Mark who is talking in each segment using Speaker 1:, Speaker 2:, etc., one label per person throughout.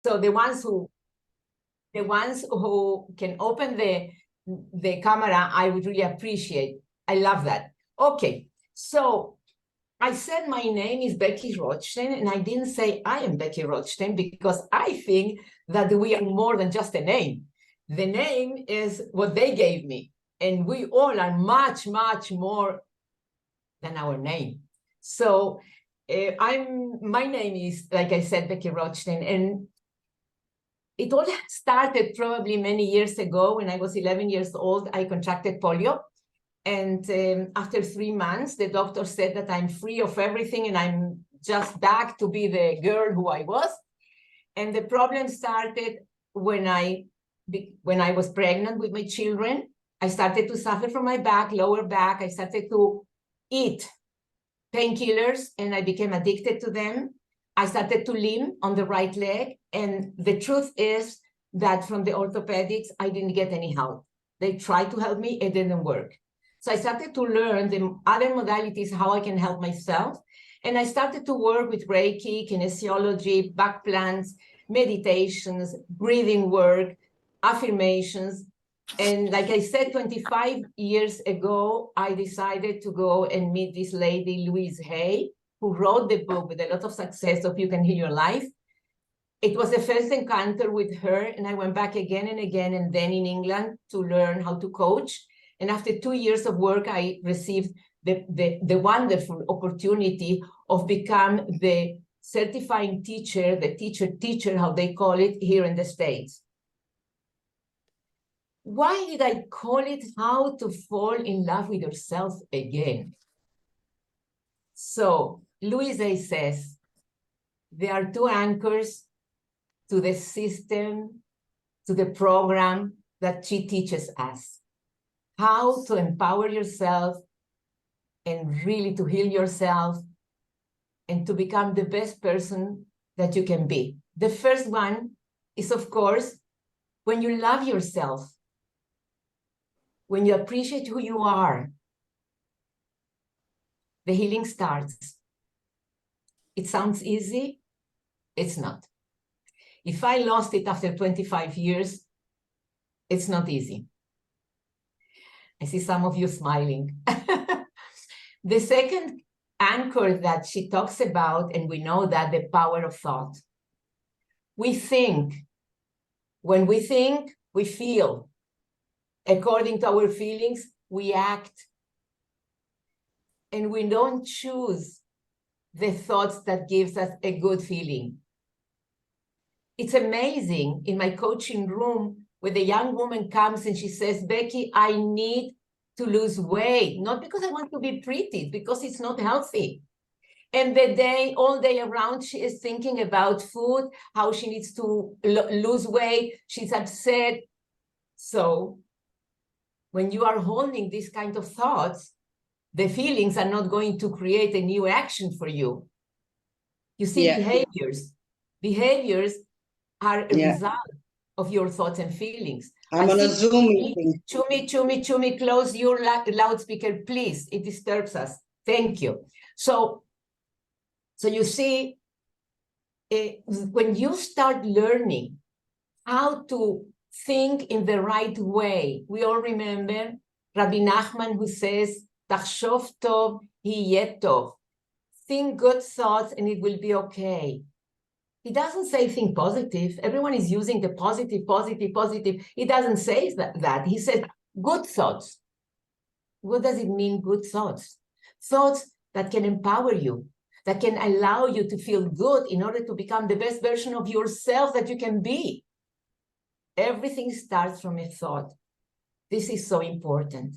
Speaker 1: So the ones who can open the camera, I would really appreciate. I love that. Okay, so I said my name is Becky Rothstein, and I didn't say I am Becky Rothstein because I think that we are more than just a name. The name is what they gave me, and we all are much, much more than our name. So my name is, like I said, Becky Rothstein, and it all started probably many years ago. When I was 11 years old, I contracted polio. And after 3 months, the doctor said that I'm free of everything and I'm just back to be the girl who I was. And the problem started when I was pregnant with my children. I started to suffer from my back, lower back. I started to eat painkillers and I became addicted to them. I started to limp on the right leg. And the truth is that from the orthopedics, I didn't get any help. They tried to help me, it didn't work. So I started to learn the other modalities, how I can help myself. And I started to work with Reiki, kinesiology, back plants, meditations, breathing work, affirmations. And like I said, 25 years ago, I decided to go and meet this lady, Louise Hay, who wrote the book with a lot of success of You Can Heal Your Life. It was the first encounter with her, and I went back again and again, and then in England to learn how to coach. And after 2 years of work, I received the wonderful opportunity of become the certifying teacher, the teacher, how they call it here in the States. Why did I call it How to Fall in Love with Yourself Again? So Louise Hay says, there are two anchors to the system, to the program that she teaches us. How to empower yourself and really to heal yourself and to become the best person that you can be. The first one is, of course, when you love yourself, when you appreciate who you are, the healing starts. It sounds easy. It's not. If I lost it after 25 years, it's not easy. I see some of you smiling. The second anchor that she talks about, and we know that, the power of thought. We think. When we think, we feel. According to our feelings, we act. And we don't choose the thoughts that gives us a good feeling. It's amazing in my coaching room when the young woman comes and she says, Becky, I need to lose weight, not because I want to be pretty, because it's not healthy. And all day around, she is thinking about food, how she needs to lose weight. She's upset. So when you are holding these kind of thoughts, the feelings are not going to create a new action for you. You see, behaviors are a result of your thoughts and feelings.
Speaker 2: I'm on a Zoom meeting.
Speaker 1: Chumi, close your loudspeaker, please. It disturbs us. Thank you. So you see, when you start learning how to think in the right way, we all remember Rabbi Nachman, who says, Tachshov tov, yeh tov. Think good thoughts and it will be okay. He doesn't say think positive. Everyone is using the positive. He doesn't say that. He says good thoughts. What does it mean, good thoughts? Thoughts that can empower you, that can allow you to feel good in order to become the best version of yourself that you can be. Everything starts from a thought. This is so important.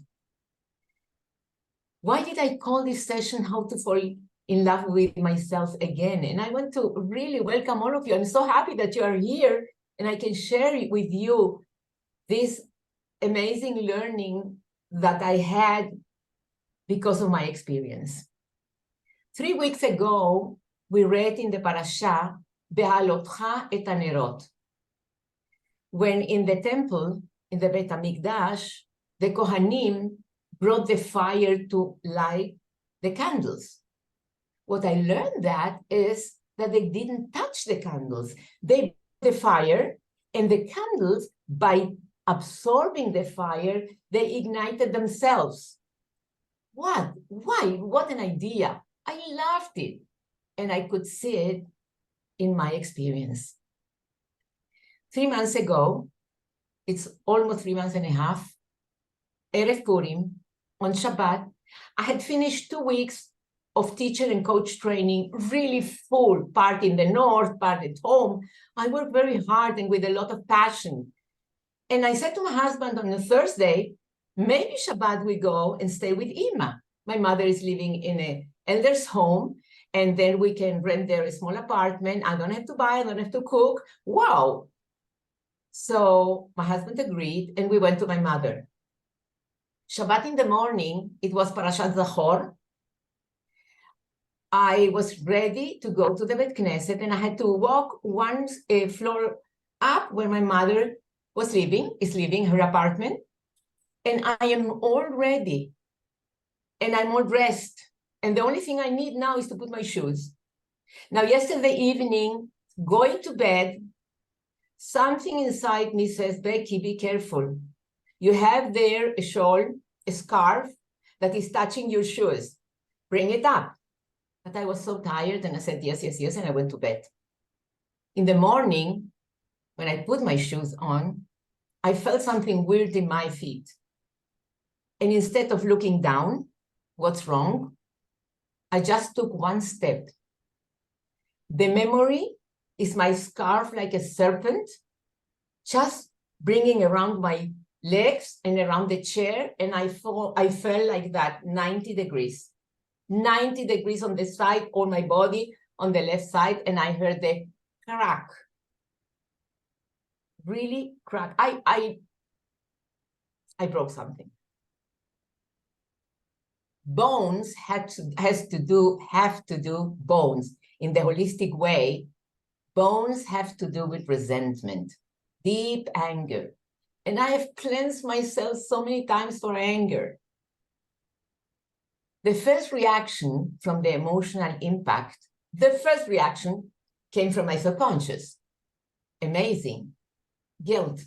Speaker 1: Why did I call this session How to Fall in Love with Myself Again? And I want to really welcome all of you. I'm so happy that you are here and I can share with you this amazing learning that I had because of my experience. 3 weeks ago, we read in the parasha, Be'alotcha et hanerot. When in the temple, in the Beit HaMikdash, the Kohanim brought the fire to light the candles. What I learned is that they didn't touch the candles. They the fire, and the candles, by absorbing the fire, they ignited themselves. What? Why? What an idea. I loved it. And I could see it in my experience. 3 months ago, it's almost 3 months and a half, Erev Purim, on Shabbat, I had finished 2 weeks of teacher and coach training, really full, part in the north, part at home. I worked very hard and with a lot of passion. And I said to my husband on a Thursday, maybe Shabbat we go and stay with Ima. My mother is living in an elder's home, and then we can rent there a small apartment. I don't have to buy, I don't have to cook. Wow. So my husband agreed, and we went to my mother. Shabbat in the morning, it was Parashat Zachor. I was ready to go to the Bet Knesset, and I had to walk one floor up where my mother is living, her apartment. And I am all ready, and I'm all dressed. And the only thing I need now is to put my shoes. Now, yesterday evening, going to bed, something inside me says, Becky, be careful. You have there a shawl, a scarf that is touching your shoes. Bring it up. But I was so tired, and I said, yes, yes, yes, and I went to bed. In the morning, when I put my shoes on, I felt something weird in my feet. And instead of looking down, what's wrong? I just took one step. The memory is my scarf like a serpent, just bringing around my legs and around the chair, and I felt like that, 90 degrees. 90 degrees on the side, on my body, on the left side, and I heard the crack. Really crack. I broke something. Bones have to do bones in the holistic way. Bones have to do with resentment, deep anger. And I have cleansed myself so many times for anger. The first reaction from the emotional impact, the first reaction came from my subconscious. Amazing. Guilt,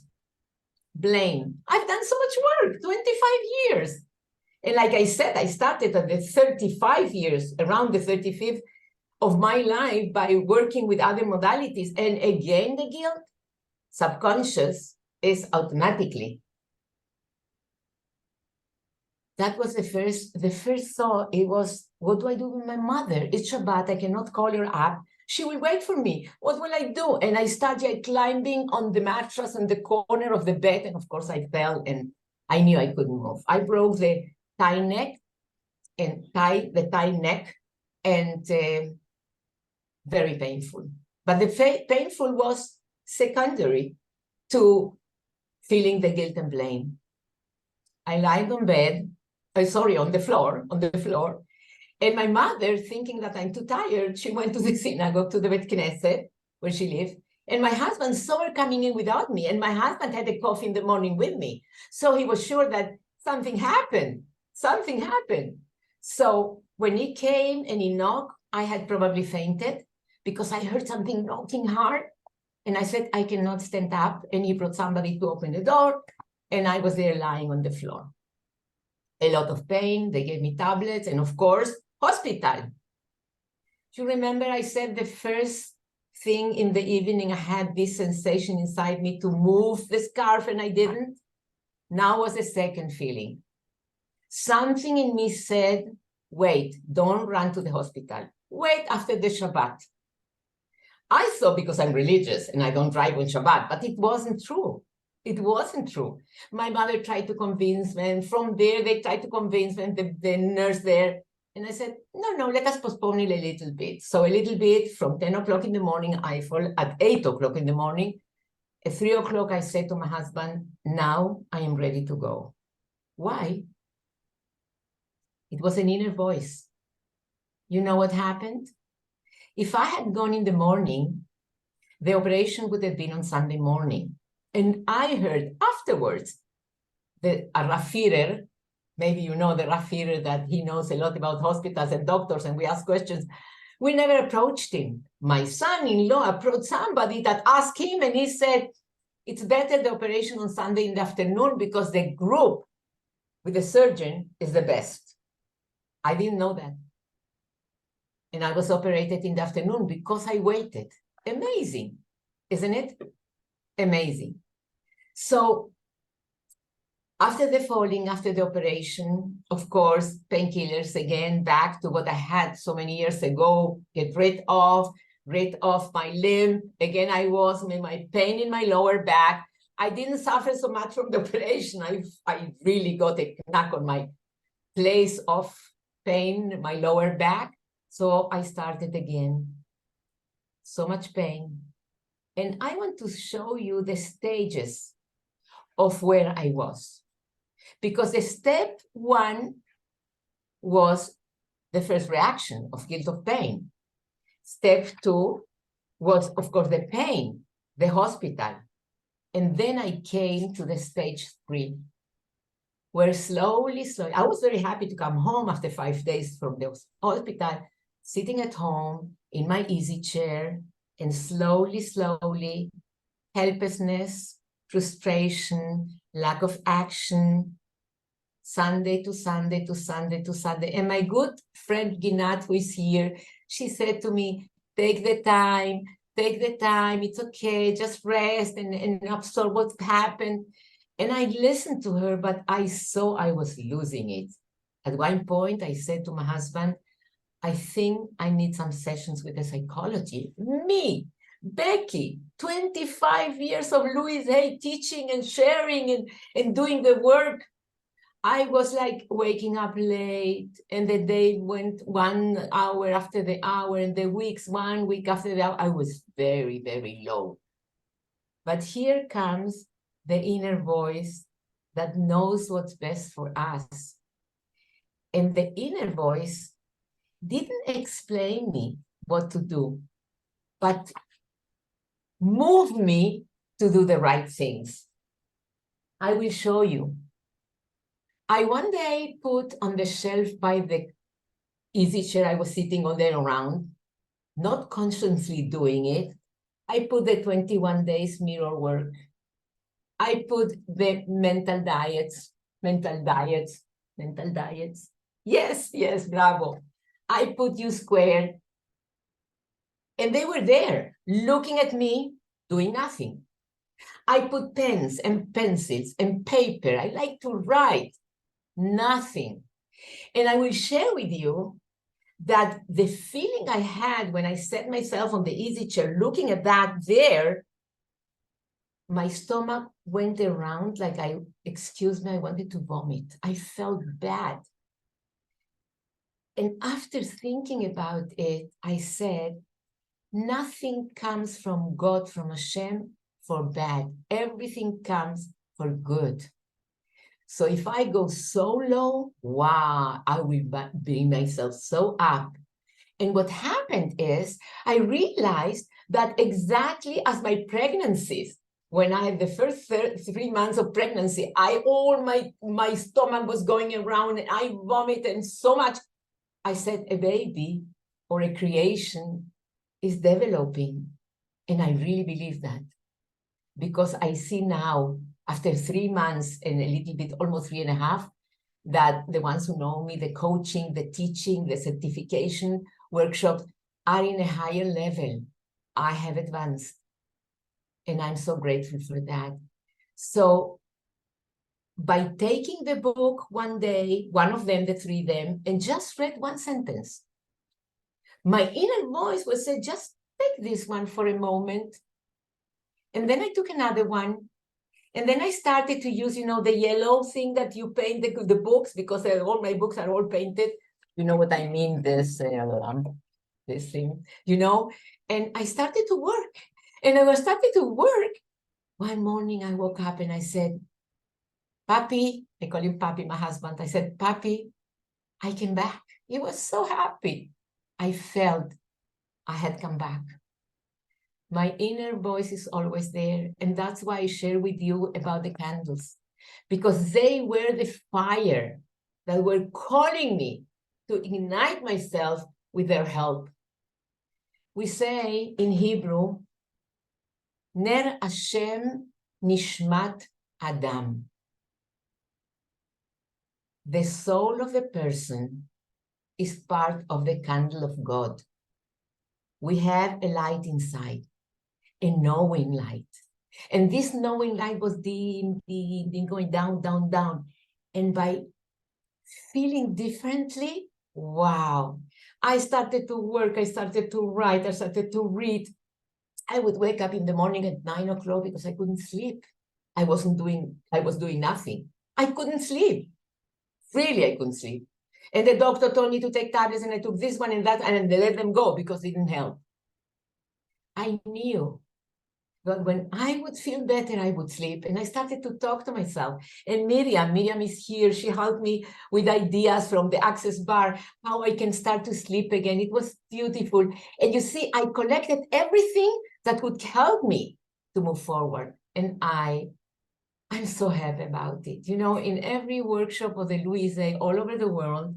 Speaker 1: blame. I've done so much work, 25 years. And like I said, I started at the 35 years, around the 35th of my life by working with other modalities. And again, the guilt, subconscious, is automatically. That was the first thought. It was, what do I do with my mother? It's Shabbat, I cannot call her up. She will wait for me. What will I do? And I started climbing on the mattress in the corner of the bed. And of course I fell and I knew I couldn't move. I broke the tie neck and very painful. But the painful was secondary to feeling the guilt and blame. I lied on the floor. And my mother, thinking that I'm too tired, she went to the synagogue, to the Bet Knesset, where she lived. And my husband saw her coming in without me. And my husband had a coffee in the morning with me. So he was sure that something happened. So when he came and he knocked, I had probably fainted because I heard something knocking hard. And I said, I cannot stand up. And he brought somebody to open the door. And I was there lying on the floor. A lot of pain. They gave me tablets. And of course, hospital. Do you remember I said the first thing in the evening, I had this sensation inside me to move the scarf and I didn't? Now was the second feeling. Something in me said, wait, don't run to the hospital. Wait after the Shabbat. I thought because I'm religious and I don't drive on Shabbat, but it wasn't true. It wasn't true. My mother tried to convince me, and from there they tried to convince me, and the nurse there. And I said, no, let us postpone it a little bit. So a little bit from 10 o'clock in the morning, I fall at 8 o'clock in the morning. At 3 o'clock, I said to my husband, now I am ready to go. Why? It was an inner voice. You know what happened? If I had gone in the morning, the operation would have been on Sunday morning. And I heard afterwards that a Rafirer, maybe you know the Rafirer, that he knows a lot about hospitals and doctors, and we ask questions. We never approached him. My son-in-law approached somebody that asked him, and he said, it's better the operation on Sunday in the afternoon because the group with the surgeon is the best. I didn't know that. And I was operated in the afternoon because I waited. Amazing, isn't it? Amazing. So after the falling, after the operation, of course, painkillers again, back to what I had so many years ago, get rid of my limb. Again, I was with my pain in my lower back. I didn't suffer so much from the operation. I really got a knock on my place of pain, my lower back. So I started again. So much pain. And I want to show you the stages of where I was. Because the step one was the first reaction of guilt of pain. Step two was, of course, the pain, the hospital. And then I came to the stage 3, where slowly, I was very happy to come home after 5 days from the hospital, sitting at home in my easy chair, and slowly, helplessness, frustration, lack of action, Sunday to Sunday to Sunday to Sunday. And my good friend Ginat, who is here, she said to me, take the time, it's okay, just rest and absorb what happened. And I listened to her, but I saw I was losing it. At one point, I said to my husband, I think I need some sessions with a psychology. Me, Becky, 25 years of Louis Hay teaching and sharing and doing the work. I was like waking up late, and the day went 1 hour after the hour, and the weeks 1 week after the hour. I was very, very low. But here comes the inner voice that knows what's best for us. And the inner voice didn't explain me what to do, but moved me to do the right things. I will show you. I one day put on the shelf by the easy chair I was sitting all day around, not consciously doing it. I put the 21 days mirror work. I put the mental diets. Yes, bravo. I put U squared. And they were there, looking at me, doing nothing. I put pens and pencils and paper. I like to write. Nothing. And I will share with you that the feeling I had when I set myself on the easy chair, looking at that there, my stomach went around like I wanted to vomit. I felt bad. And after thinking about it, I said, nothing comes from God, from Hashem, for bad. Everything comes for good. So if I go so low, wow, I will bring myself so up. And what happened is I realized that exactly as my pregnancies, when I had the first 3 months of pregnancy, my stomach was going around and I vomited so much. I said, a baby or a creation is developing. And I really believe that, because I see now, after 3 months and a little bit, almost 3.5, that the ones who know me, the coaching, the teaching, the certification workshops are in a higher level. I have advanced, and I'm so grateful for that. So by taking the book one day, one of them, the 3 them, and just read one sentence, my inner voice was said, just take this one for a moment. And then I took another one. And then I started to use, the yellow thing that you paint the books, because all my books are all painted. You know what I mean? This thing, And I started to work. And I started to work. One morning I woke up and I said, Papi, I call him Papi, my husband. I said, Papi, I came back. He was so happy. I felt I had come back. My inner voice is always there. And that's why I share with you about the candles, because they were the fire that were calling me to ignite myself with their help. We say in Hebrew, Ner Hashem Nishmat Adam. The soul of a person is part of the candle of God. We have a light inside, a knowing light. And this knowing light was dim, going down, down, down. And by feeling differently, wow, I started to work, I started to write, I started to read. I would wake up in the morning at 9 o'clock because I couldn't sleep. I was doing nothing. I couldn't sleep. Really, I couldn't sleep. And the doctor told me to take tablets, and I took this one and that, and they let them go because it didn't help. I knew that when I would feel better, I would sleep. And I started to talk to myself. And Miriam is here. She helped me with ideas from the access bar, how I can start to sleep again. It was beautiful. And you see, I collected everything that would help me to move forward. And I'm so happy about it. You know, in every workshop of the Louise all over the world,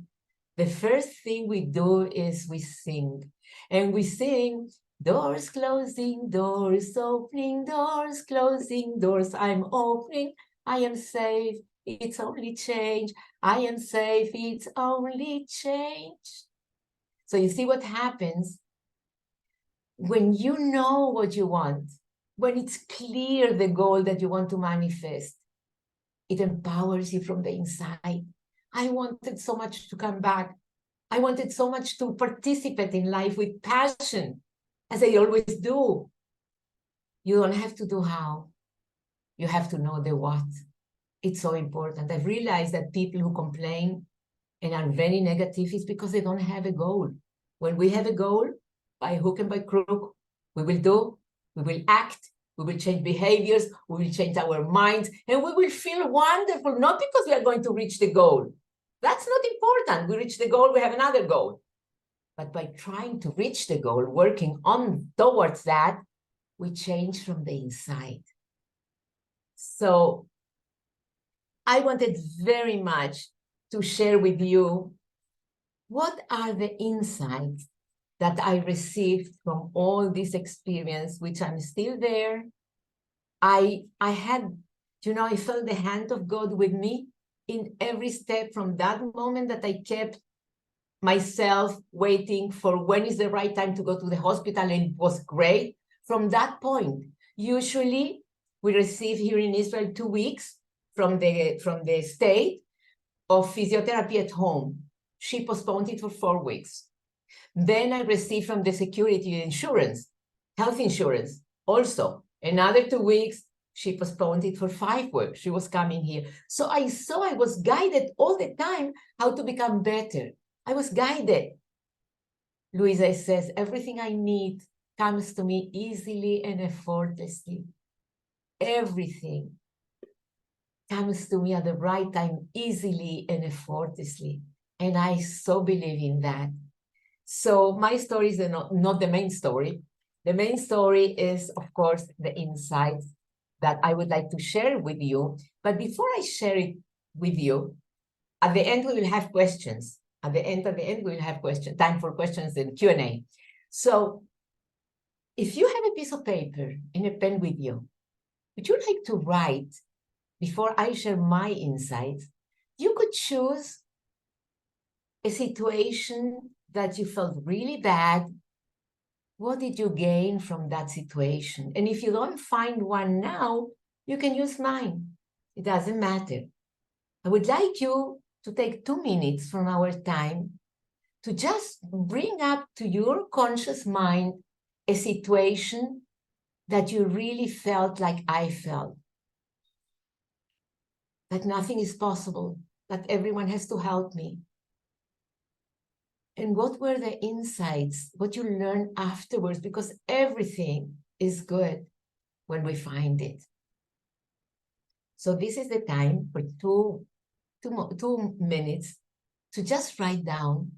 Speaker 1: the first thing we do is we sing. And we sing, doors closing, doors opening, doors closing, doors I'm opening. I am safe, it's only change. I am safe, it's only change. So you see what happens when you know what you want, when it's clear the goal that you want to manifest, it empowers you from the inside. I wanted so much to come back. I wanted so much to participate in life with passion, as I always do. You don't have to do how. You have to know the what. It's so important. I've realized that people who complain and are very negative is because they don't have a goal. When we have a goal, by hook and by crook, we will act, we will change behaviors, we will change our minds, and we will feel wonderful, not because we are going to reach the goal. That's not important. We reach the goal, we have another goal. But by trying to reach the goal, working on towards that, we change from the inside. So I wanted very much to share with you what are the insights that I received from all this experience, which I'm still there. I had, you know, I felt the hand of God with me in every step from that moment that I kept myself waiting for when is the right time to go to the hospital, and it was great. From that point, usually we receive here in Israel 2 weeks from the state of physiotherapy at home. She postponed it for 4 weeks. Then I received from the security insurance, health insurance, also another 2 weeks. She postponed it for 5 weeks. She was coming here. So I saw I was guided all the time how to become better. I was guided. Louisa says, everything I need comes to me easily and effortlessly. Everything comes to me at the right time, easily and effortlessly. And I so believe in that. So my story is not the main story. The main story is, of course, the insights that I would like to share with you. But before I share it with you, at the end, we will have questions. At the end, we will have questions, time for questions and Q&A. So if you have a piece of paper and a pen with you, would you like to write, before I share my insights, you could choose a situation that you felt really bad. What did you gain from that situation? And if you don't find one now, you can use mine. It doesn't matter. I would like you to take 2 minutes from our time to just bring up to your conscious mind a situation that you really felt like I felt. That nothing is possible, that everyone has to help me. And what were the insights, what you learned afterwards, because everything is good when we find it. So this is the time for two minutes to just write down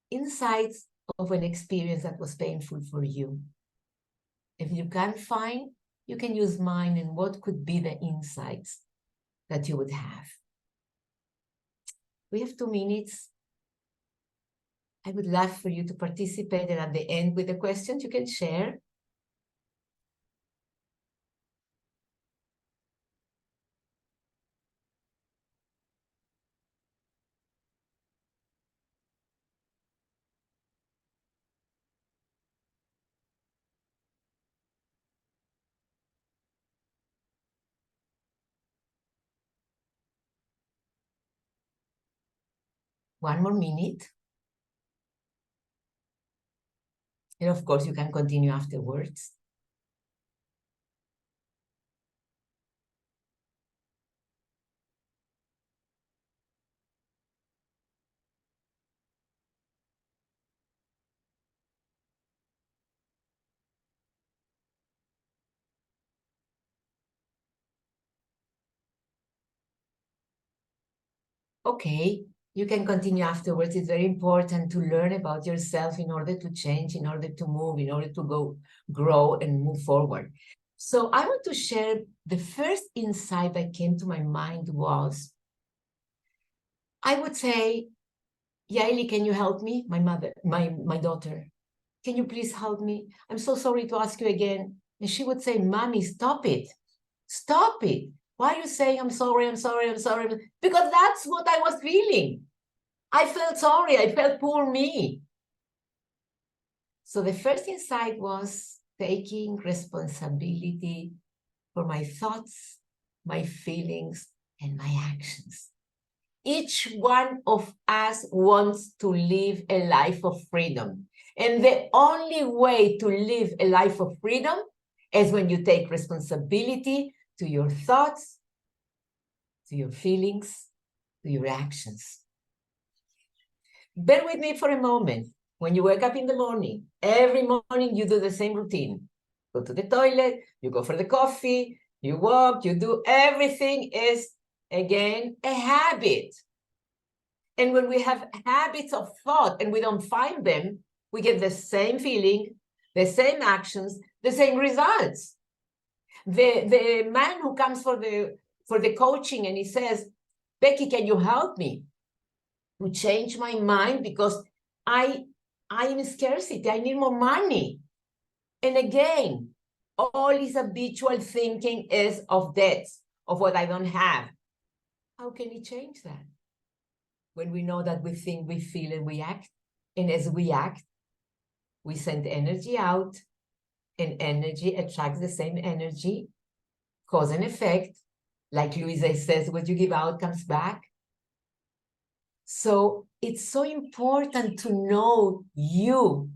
Speaker 1: insights of an experience that was painful for you. If you can't find, you can use mine, and what could be the insights that you would have. We have 2 minutes. I would love for you to participate, and at the end with the questions you can share. One more minute. And of course, you can continue afterwards. Okay, you can continue afterwards. It's very important to learn about yourself in order to change, in order to move, in order to grow and move forward. So I want to share the first insight that came to my mind was, I would say, Yaeli, can you help me? My daughter, can you please help me? I'm so sorry to ask you again. And she would say, Mommy, stop it. Stop it. Why are you saying I'm sorry, I'm sorry, I'm sorry? Because that's what I was feeling. I felt sorry. I felt poor me. So the first insight was taking responsibility for my thoughts, my feelings, and my actions. Each one of us wants to live a life of freedom. And the only way to live a life of freedom is when you take responsibility to your thoughts, to your feelings, to your actions. Bear with me for a moment. When you wake up in the morning, every morning you do the same routine. Go to the toilet, you go for the coffee, you walk, you do everything is, again, a habit. And when we have habits of thought and we don't find them, we get the same feeling, the same actions, the same results. The man who comes for the coaching and he says, Becky, can you help me to change my mind because I am in scarcity, I need more money. And again, all his habitual thinking is of debts, of what I don't have. How can he change that? When we know that we think, we feel, and we act. And as we act, we send energy out, and energy attracts the same energy, cause and effect. Like Louisa says, what you give out comes back. So it's so important to know you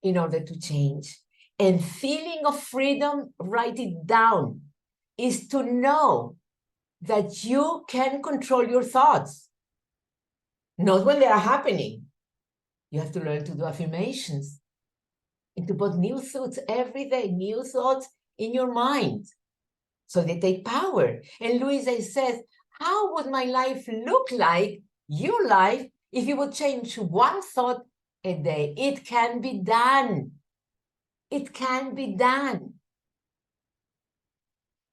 Speaker 1: in order to change. And feeling of freedom, write it down, is to know that you can control your thoughts. Not when they are happening. You have to learn to do affirmations and to put new thoughts every day, new thoughts in your mind. So they take power. And Louisa says, how would my life look like, your life, if you would change one thought a day? It can be done. It can be done.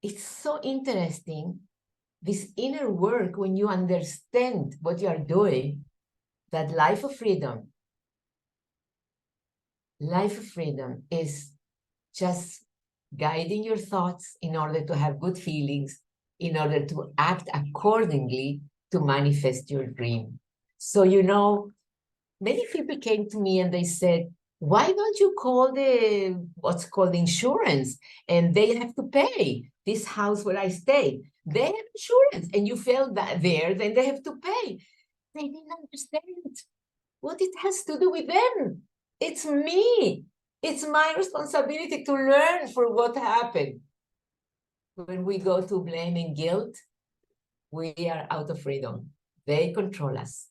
Speaker 1: It's so interesting, this inner work, when you understand what you are doing, that life of freedom is just guiding your thoughts in order to have good feelings, in order to act accordingly to manifest your dream. So, many people came to me and they said, why don't you call what's called insurance? And they have to pay. This house where I stay, they have insurance, and you fail that there, then they have to pay. They didn't understand what it has to do with them. It's me. It's my responsibility to learn from what happened. When we go to blame and guilt, we are out of freedom. They control us.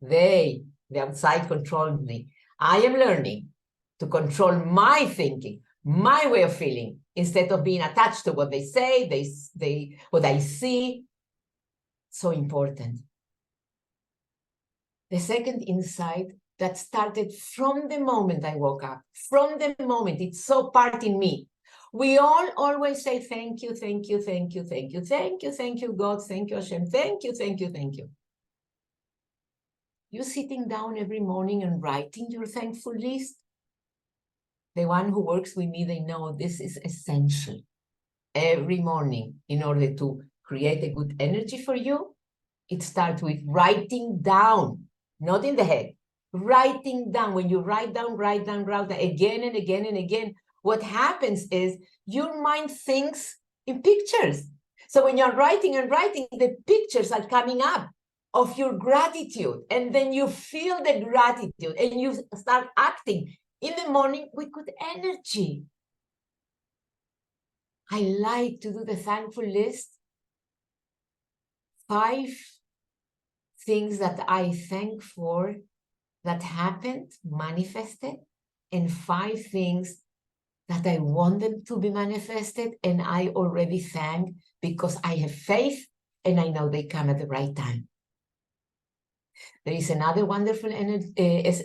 Speaker 1: The outside control me. I am learning to control my thinking, my way of feeling, instead of being attached to what they say, what I see. So important. The second insight that started from the moment I woke up, from the moment, it's so part in me. We all always say, thank you, thank you, thank you, thank you, thank you, thank you, God, thank you, Hashem, thank you, thank you, thank you. You sitting down every morning and writing your thankful list? The one who works with me, they know this is essential. Every morning, in order to create a good energy for you, it starts with writing down, not in the head. Writing down. When you write down again and again and again, what happens is your mind thinks in pictures. So when you're writing and writing, the pictures are coming up of your gratitude. And then you feel the gratitude and you start acting in the morning with good energy. I like to do the thankful list. 5 things that I thank for that happened, manifested, and 5 things that I want them to be manifested, and I already thank because I have faith and I know they come at the right time. There is another wonderful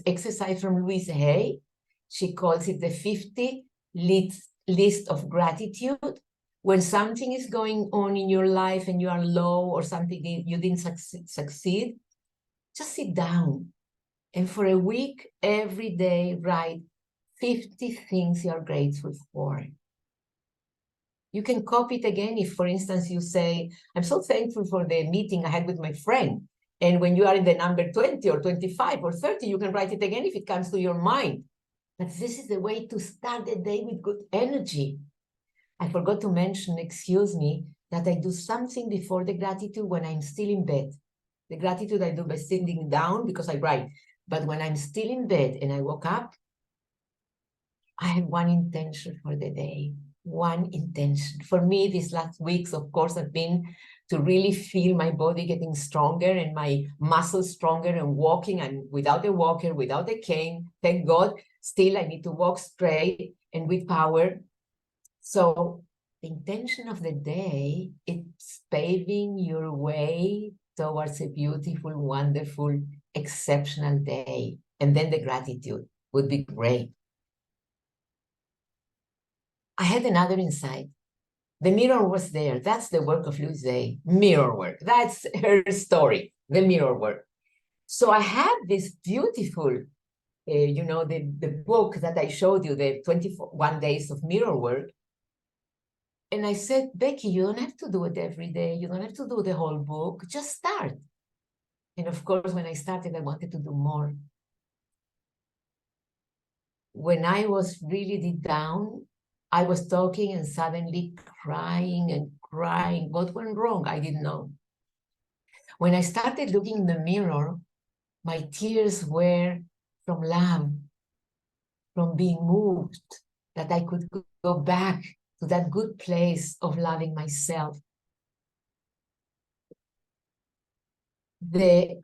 Speaker 1: exercise from Louise Hay. She calls it the 50 list of gratitude. When something is going on in your life and you are low or something you didn't succeed, just sit down and for a week, every day, write 50 things you're grateful for. You can copy it again if, for instance, you say, I'm so thankful for the meeting I had with my friend. And when you are in the number 20 or 25 or 30, you can write it again if it comes to your mind. But this is the way to start the day with good energy. I forgot to mention, excuse me, that I do something before the gratitude when I'm still in bed. The gratitude I do by sitting down because I write. But when I'm still in bed and I woke up, I have one intention for the day. One intention. For me, these last weeks, of course, have been to really feel my body getting stronger and my muscles stronger and walking. I'm without a walker, without a cane. Thank God. Still, I need to walk straight and with power. So the intention of the day is paving your way towards a beautiful, wonderful, exceptional day. And then the gratitude would be great. I had another insight. The mirror was there. That's the work of Louise Hay. Mirror work. That's her story, the mirror work. So I had this beautiful, the book that I showed you, the 21 Days of Mirror Work. And I said, Becky, you don't have to do it every day. You don't have to do the whole book. Just start. And of course, when I started, I wanted to do more. When I was really deep down, I was talking and suddenly crying and crying. What went wrong? I didn't know. When I started looking in the mirror, my tears were from love, from being moved, that I could go back to that good place of loving myself. The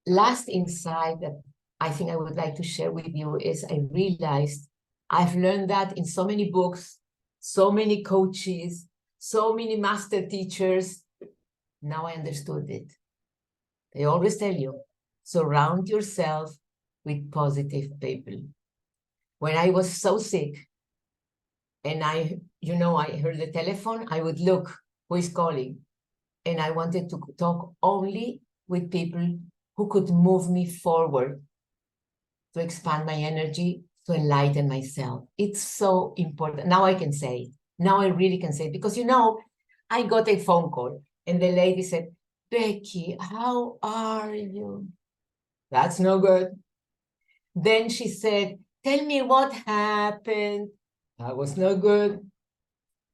Speaker 1: last insight that I think I would like to share with you is I realized I've learned that in so many books, so many coaches, so many master teachers. Now I understood it. They always tell you, surround yourself with positive people. When I was so sick and I heard the telephone, I would look who is calling. And I wanted to talk only with people who could move me forward, to expand my energy, to enlighten myself. It's so important. Now I can say it. Now I really can say it. Because, I got a phone call and the lady said, Becky, how are you? That's no good. Then she said, tell me what happened. That was no good.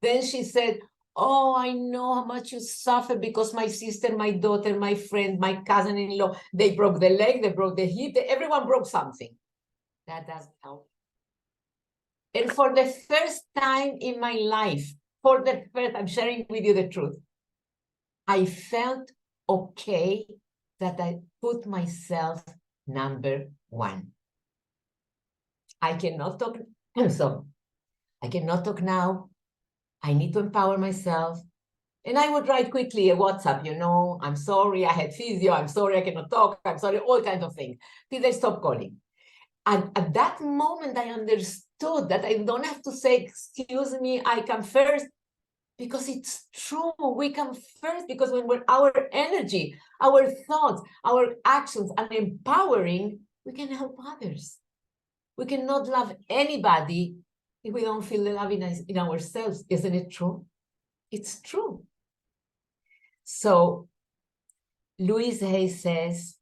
Speaker 1: Then she said, oh, I know how much you suffer because my sister, my daughter, my friend, my cousin-in-law, they broke the leg, they broke the hip, everyone broke something. That doesn't help. And for the first time in my life, I'm sharing with you the truth, I felt okay that I put myself number 1. I cannot talk, I cannot talk now. I need to empower myself. And I would write quickly a WhatsApp, I'm sorry, I had physio, I'm sorry, I cannot talk, I'm sorry, all kinds of things. Till they stop calling. And at that moment, I understood that I don't have to say, excuse me, I come first. because it's true. We come first because when our energy, our thoughts, our actions are empowering, we can help others. We cannot love anybody if we don't feel the love in ourselves. Isn't it true? It's true. So Louise Hay says,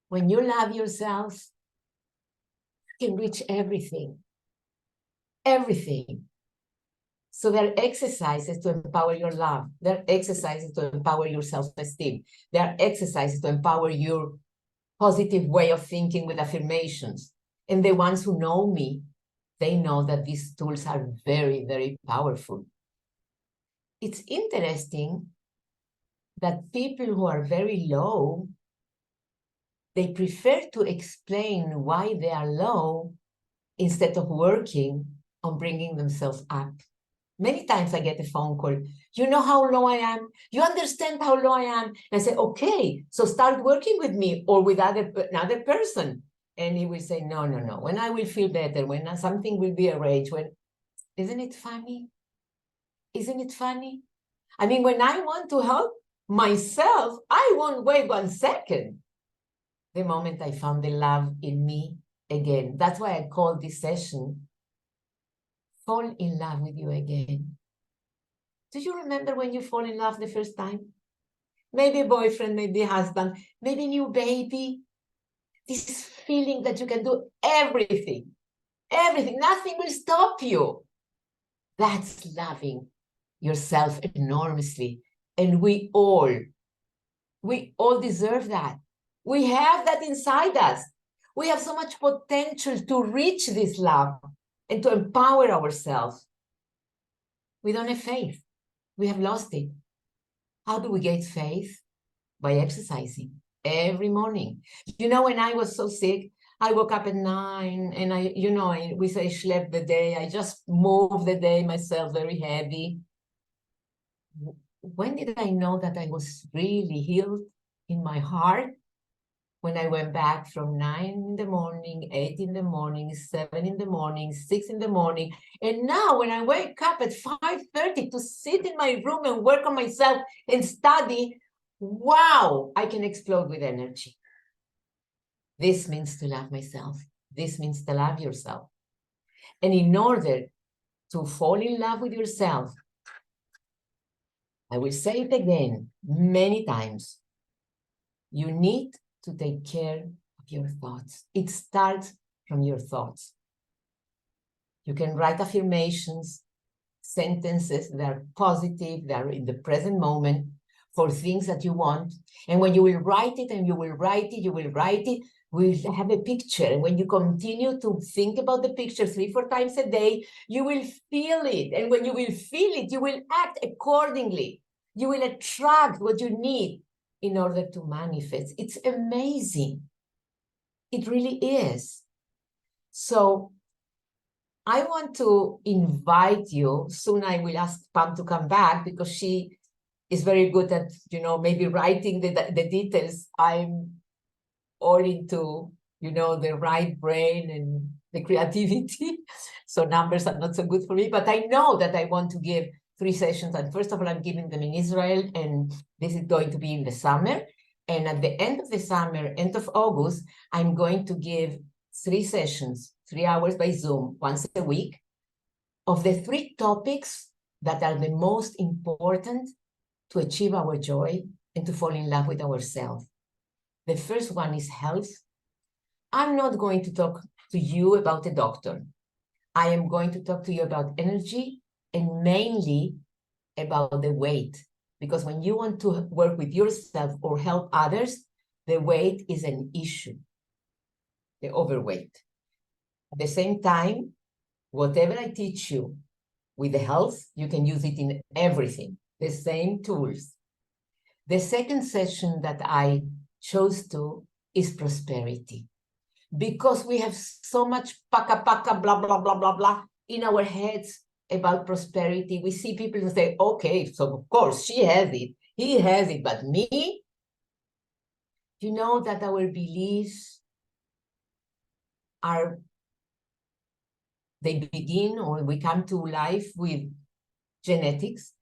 Speaker 1: when you love yourself, you can reach everything. Everything. So there are exercises to empower your love. There are exercises to empower your self-esteem. There are exercises to empower your positive way of thinking with affirmations. And the ones who know me, they know that these tools are very, very powerful. It's interesting that people who are very low, they prefer to explain why they are low instead of working on bringing themselves up. Many times I get a phone call, you know how low I am? You understand how low I am? And I say, okay, so start working with me or with another person. And he will say, no, no, no. When I will feel better, when something will be arranged, isn't it funny? Isn't it funny? I mean, when I want to help myself, I won't wait 1 second. The moment I found the love in me again. That's why I call this session, Fall in Love with You Again. Do you remember when you fall in love the first time? Maybe a boyfriend, maybe a husband, maybe a new baby. This feeling that you can do everything, everything, nothing will stop you. That's loving yourself enormously. And we all deserve that. We have that inside us. We have so much potential to reach this love and to empower ourselves. We don't have faith. We have lost it. How do we get faith? By exercising every morning. You know, when I was so sick, I woke up at 9 and we say slept the day. I just moved the day myself, very heavy. When did I know that I was really healed in my heart? When I went back from 9 in the morning, 8 in the morning, 7 in the morning, 6 in the morning. And now when I wake up at 5:30 to sit in my room and work on myself and study, wow, I can explode with energy. This means to love myself. This means to love yourself. And in order to fall in love with yourself, I will say it again many times, you need to take care of your thoughts. It starts from your thoughts. You can write affirmations, sentences that are positive, that are in the present moment for things that you want. And when you will write it and you will write it, we'll have a picture. And when you continue to think about the picture 3-4 times a day, you will feel it. And when you will feel it, you will act accordingly. You will attract what you need in order to manifest. It's amazing. It really is. So I want to invite you. Soon I will ask Pam to come back because she is very good at, maybe writing the details. I'm all into, the right brain and the creativity. So numbers are not so good for me, but I know that I want to give 3 sessions. And first of all, I'm giving them in Israel, and this is going to be in the summer. And at the end of the summer, end of August, I'm going to give 3 sessions, 3 hours by Zoom, once a week, of the 3 topics that are the most important to achieve our joy and to fall in love with ourselves. The first one is health. I'm not going to talk to you about a doctor. I am going to talk to you about energy and mainly about the weight. Because when you want to work with yourself or help others, the weight is an issue, the overweight. At the same time, whatever I teach you with the health, you can use it in everything, the same tools. The second session that I chose to is prosperity. Because we have so much paka, blah, blah, blah, blah, blah in our heads about prosperity. We see people who say, okay, so of course she has it, he has it, but me? You know that our beliefs they begin, or we come to life with genetics.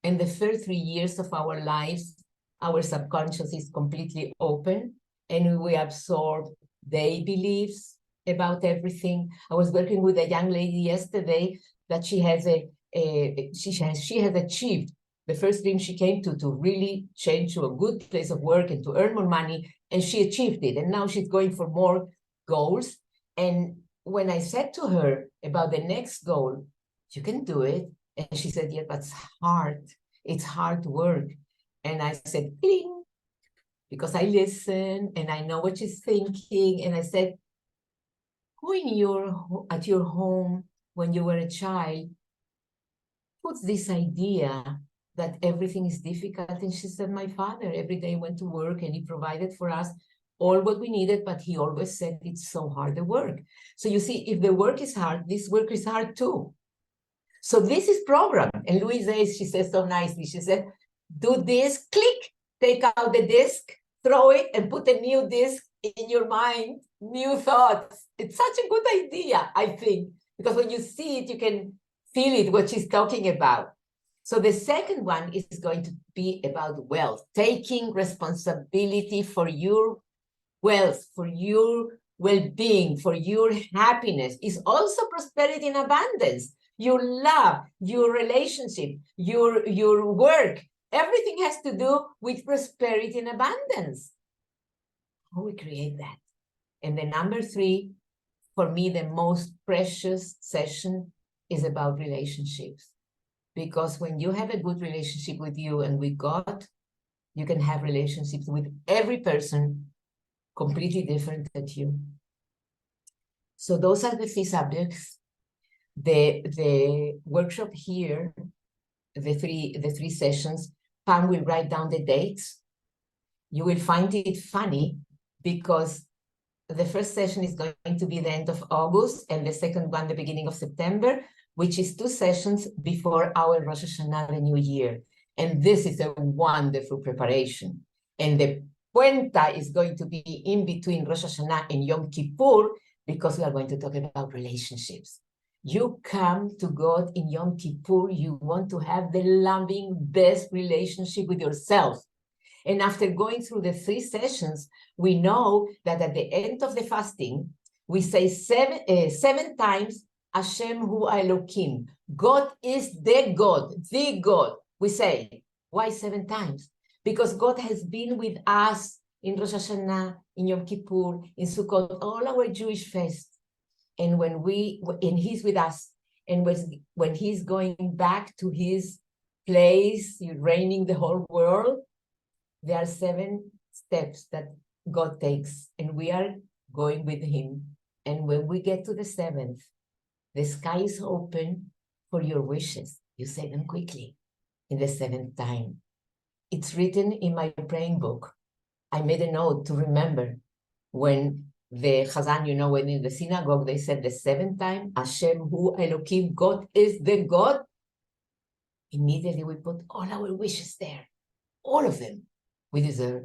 Speaker 1: And the first 3 years of our lives, our subconscious is completely open and we absorb their beliefs about everything. I was working with a young lady yesterday that she has achieved the first dream she came to really change to a good place of work and to earn more money, and she achieved it. And now she's going for more goals. And when I said to her about the next goal, you can do it. And she said, yeah, but it's hard. It's hard work. And I said, ding, because I listen and I know what she's thinking. And I said, who at your home when you were a child puts this idea that everything is difficult? And she said, my father every day went to work and he provided for us all what we needed, but he always said it's so hard the work. So you see, if the work is hard, this work is hard too. So this is programmed. And Louise, she says so nicely, she said, do this, click, take out the disc, throw it, and put a new disc in your mind, new thoughts. It's such a good idea, I think, because when you see it, you can feel it, what she's talking about. So the second one is going to be about wealth, taking responsibility for your wealth, for your well-being, for your happiness. Is also prosperity and abundance. Your love, your relationship, your work, everything has to do with prosperity and abundance. How we create that? And the number 3, for me, the most precious session is about relationships. Because when you have a good relationship with you and with God, you can have relationships with every person completely different than you. So those are the 3 subjects. The workshop here, the three sessions, Pam will write down the dates. You will find it funny because the first session is going to be the end of August and the second one the beginning of September, which is 2 sessions before our Rosh Hashanah, the New Year. And this is a wonderful preparation. And the Puenta is going to be in between Rosh Hashanah and Yom Kippur, because we are going to talk about relationships. You come to God in Yom Kippur, you want to have the loving, best relationship with yourself. And after going through the 3 sessions, we know that at the end of the fasting, we say 7 times, Hashem hu Elokim. God is the God, the God. We say, why 7 times? Because God has been with us in Rosh Hashanah, in Yom Kippur, in Sukkot, all our Jewish feasts. And when he's with us, and when he's going back to his place, reigning the whole world, there are 7 steps that God takes, and we are going with him. And when we get to the 7th, the sky is open for your wishes. You say them quickly in the 7th time. It's written in my praying book. I made a note to remember when the Chazan, when in the synagogue they said the 7th time, Hashem hu Elokim, God is the God. Immediately we put all our wishes there, all of them. We deserve